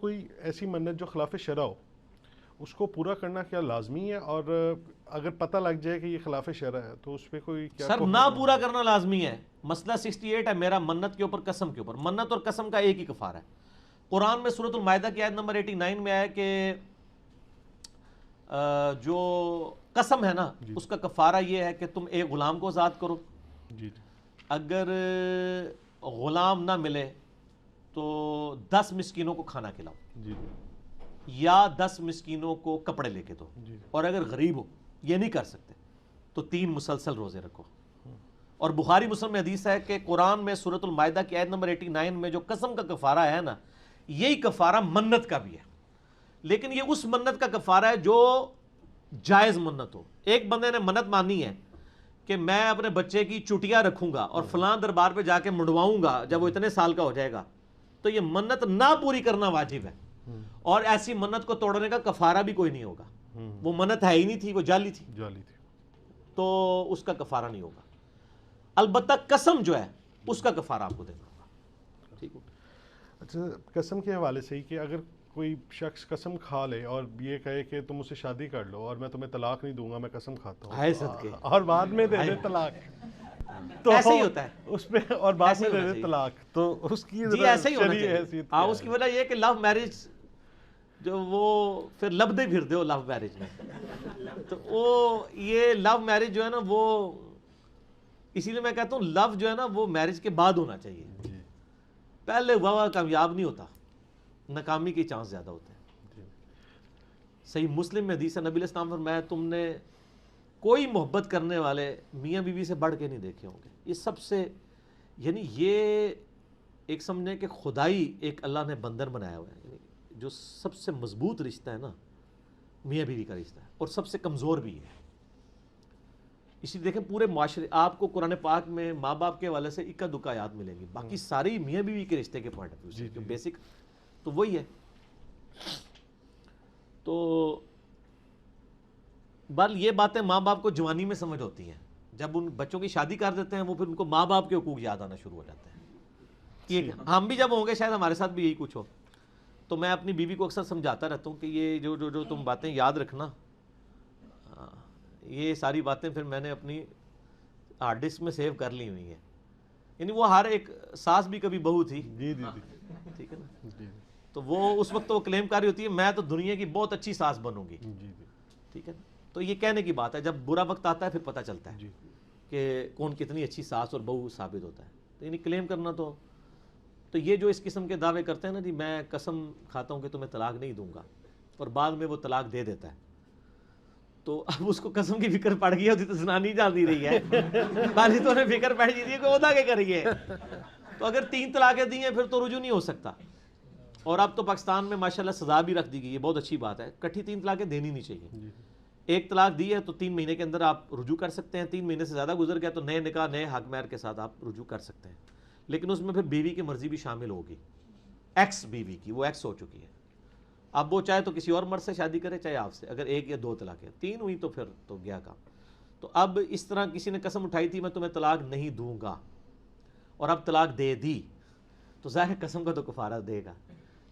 کوئی ایسی منت جو خلاف شرع ہو اس کو پورا کرنا کیا لازمی ہے، اور اگر پتہ لگ جائے کہ یہ خلاف شرع ہے تو اس پہ کوئی کیا؟ سر نہ پورا کرنا لازمی ہے. مسئلہ 68 ہے میرا منت کے اوپر، قسم کے اوپر. منت اور قسم کا ایک ہی کفارہ ہے. قرآن میں سورۃ المائدہ کی آیت نمبر 89 میں آیا کہ جو قسم ہے نا اس کا کفارہ یہ ہے کہ تم ایک غلام کو آزاد کرو. جی اگر غلام نہ ملے تو 10 مسکینوں کو کھانا کھلاؤ، جی یا 10 مسکینوں کو کپڑے لے کے دو. جی اور اگر غریب ہو یہ نہیں کر سکتے تو 3 مسلسل روزے رکھو. اور بخاری مسلم میں حدیث ہے کہ قرآن میں سورۃ المائدہ کی آیت نمبر 89 میں جو قسم کا کفارہ ہے نا، یہی کفارہ منت کا بھی ہے. لیکن یہ اس منت کا کفارہ ہے جو جائز منت ہو. ایک بندے نے منت مانی ہے کہ میں اپنے بچے کی چٹیاں رکھوں گا اور فلاں دربار پہ جا کے منڈواؤں گا جب وہ اتنے سال کا ہو جائے گا، تو یہ منت نہ پوری کرنا واجب ہے. اور ایسی منت کو توڑنے کا کفارہ بھی کوئی نہیں ہوگا. وہ منت ہے ہی نہیں تھی، وہ جعلی تھی، تو اس کا کفارہ نہیں ہوگا. البتہ قسم جو ہے اس کا کفارہ آپ کو دینا ہوگا. ٹھیک ہو؟ اچھا، قسم کے حوالے سے ہی کہ اگر کوئی شخص قسم کھا لے اور یہ کہے کہ تم مجھ سے شادی کر لو اور میں تمہیں طلاق نہیں دوں گا، میں قسم کھاتا ہوں، ہائے صدقے، اور بعد میں دے دے طلاق، تو ایسے ہی ہوتا ہے اس پہ، اور بعد میں دے دے طلاق، تو اس کی جی ایسے ہی ہونا شرعی چاہیے. حیثیت ہاں، کیا اس کی ہے؟ وجہ یہ کہ لو میرج جو وہ پھر لبدے پھرتے ہو لو میرج میں، تو وہ یہ لو میرج جو ہے نا وہ، اسی لیے میں کہتا ہوں لو جو ہے نا وہ میرج کے بعد ہونا چاہیے. پہلے ہوا کامیاب نہیں ہوتا، ناکامی کے چانس زیادہ ہوتے ہیں. صحیح مسلم میں حدیث ہے، نبی علیہ السلام فرمایا تم نے کوئی محبت کرنے والے میاں بیوی سے بڑھ کے نہیں دیکھے ہوں گے. یہ سب سے، یعنی یہ ایک سمجھیں کہ خدائی ایک اللہ نے بندر بنایا ہوا ہے. یعنی جو سب سے مضبوط رشتہ ہے نا میاں بیوی کا رشتہ ہے، اور سب سے کمزور بھی ہے. اسی دیکھیں پورے معاشرے آپ کو قرآن پاک میں ماں باپ کے حوالے سے اکا دکا یاد ملیں گی، باقی ساری میاں بیوی کے رشتے کے پوائنٹ آف ویو سے جو بیسک تو وہی ہے. تو بل یہ باتیں ماں باپ کو جوانی میں سمجھ ہوتی ہیں، جب ان بچوں کی شادی کر دیتے ہیں وہ پھر ان کو ماں باپ کے حقوق یاد آنا شروع ہو جاتے ہیں. ہم بھی جب ہوں گے شاید ہمارے ساتھ بھی یہی کچھ ہو. تو میں اپنی بیوی کو اکثر سمجھاتا رہتا ہوں کہ یہ جو تم باتیں یاد رکھنا، یہ ساری باتیں پھر میں نے اپنی ہارڈ ڈسک میں سیو کر لی ہوئی ہیں. یعنی وہ ہر ایک ساس بھی کبھی بہو تھی، ٹھیک ہے نا، تو وہ اس وقت وہ کلیم کاری ہوتی ہے میں تو دنیا کی بہت اچھی ساس بنوں گی، ٹھیک ہے نا. تو یہ کہنے کی بات ہے، جب برا وقت آتا ہے پھر پتہ چلتا ہے کہ کون کتنی اچھی ساس اور بہو ثابت ہوتا ہے. تو یعنی کلیم کرنا تو یہ جو اس قسم کے دعوے کرتے ہیں نا جی میں قسم کھاتا ہوں کہ تمہیں طلاق نہیں دوں گا، اور بعد میں وہ طلاق دے دیتا ہے، تو اب اس کو قسم کی فکر پڑ گئی ہوتی تو سنا نہیں جاتی رہی ہے. بالی تو نے فکر پڑ جاتی ہے کہ عہدہ کے کریے. تو اگر 3 طلاقیں دی ہیں پھر تو رجوع نہیں ہو سکتا. اور اب تو پاکستان میں ماشاءاللہ سزا بھی رکھ دی گئی ہے، بہت اچھی بات ہے. کٹھی 3 طلاقیں دینی نہیں چاہیے. 1 طلاق دی ہے تو 3 مہینے کے اندر آپ رجوع کر سکتے ہیں. 3 مہینے سے زیادہ گزر گیا تو نئے نکاح نئے حق مہر کے ساتھ آپ رجوع کر سکتے ہیں. لیکن اس میں پھر بیوی کی مرضی بھی شامل ہوگی، ایکس بیوی کی، وہ ایکس ہو چکی ہے. اب وہ چاہے تو کسی اور مرد سے شادی کرے چاہے آپ سے. اگر 1 یا 2 طلاقیں، 3 ہوئی تو پھر تو گیا کام. تو اب اس طرح کسی نے قسم اٹھائی تھی میں تمہیں طلاق نہیں دوں گا، اور اب طلاق دے دی، تو ظاہر قسم کا تو کفارہ دے گا.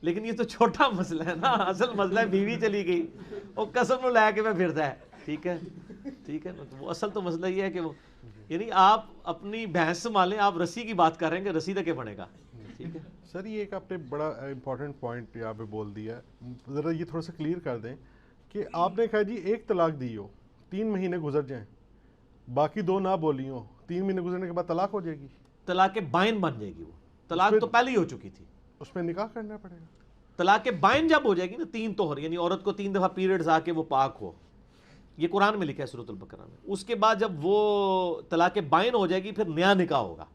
لیکن یہ تو چھوٹا مسئلہ ہے نا، اصل مسئلہ ہے بیوی چلی گئی وہ قسم نو لے کے میں پھرتا ہے. ٹھیک ہے نا. تو وہ اصل تو مسئلہ یہ ہے کہ وہ، یعنی آپ اپنی بھینس سنبھالیں، آپ رسی کی بات کر رہے ہیں کہ رسی تک کے بنے گا. ٹھیک ہے سر، یہ ایک آپ نے بڑا امپورٹنٹ پوائنٹ یہاں پہ بول دیا ہے، ذرا یہ تھوڑا سا کلیئر کر دیں کہ آپ نے کہا جی 1 طلاق دی ہو، 3 مہینے گزر جائیں، باقی 2 نہ بولی ہوں، 3 مہینے گزرنے کے بعد طلاق ہو جائے گی. طلاق بائن بن جائے گی. وہ طلاق تو پہلے ہی ہو چکی تھی، اس میں نکاح کرنا پڑے گا. طلاق بائن جب ہو جائے گی نا 3 طہر، یعنی عورت کو 3 دفعہ پیریڈز آ کے وہ پاک ہو، یہ قرآن میں لکھا ہے سورۃ البقرہ میں. اس کے بعد جب وہ طلاق بائن ہو جائے گی پھر نیا نکاح ہوگا.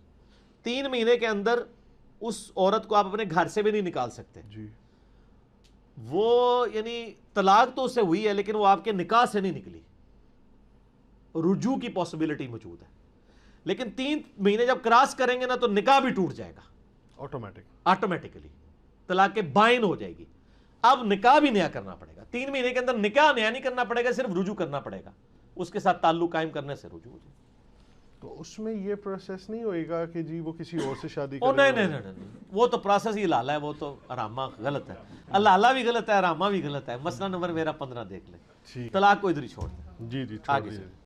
3 مہینے کے اندر اس عورت کو آپ اپنے گھر سے بھی نہیں نکال سکتے. جی، وہ یعنی طلاق تو اس سے ہوئی ہے لیکن وہ آپ کے نکاح سے نہیں نکلی، رجوع کی پاسبلٹی موجود ہے. لیکن 3 مہینے جب کراس کریں گے نا تو نکاح بھی ٹوٹ جائے گا آٹومیٹکلی، طلاق بائن ہو جائے گی. اب نکاح بھی نیا کرنا پڑے گا. 3 مہینے کے اندر نکاح نیا نہیں کرنا پڑے گا، صرف رجوع کرنا پڑے گا. اس کے ساتھ تعلق قائم کرنے سے رجوع ہو جائے. تو اس میں یہ پروسیس نہیں ہوئے گا کہ جی وہ کسی اور سے شادی او کرے؟ نہیں، وہ تو پروسیس ہی لالا ہے، وہ تو حرامہ غلط ہے، اللہ بھی غلط ہے، حرامہ بھی غلط ہے. مسئلہ نمبر میرا 15 دیکھ لیں، طلاق کو ادھر ہی چھوڑ دیں. جی جی آگے سے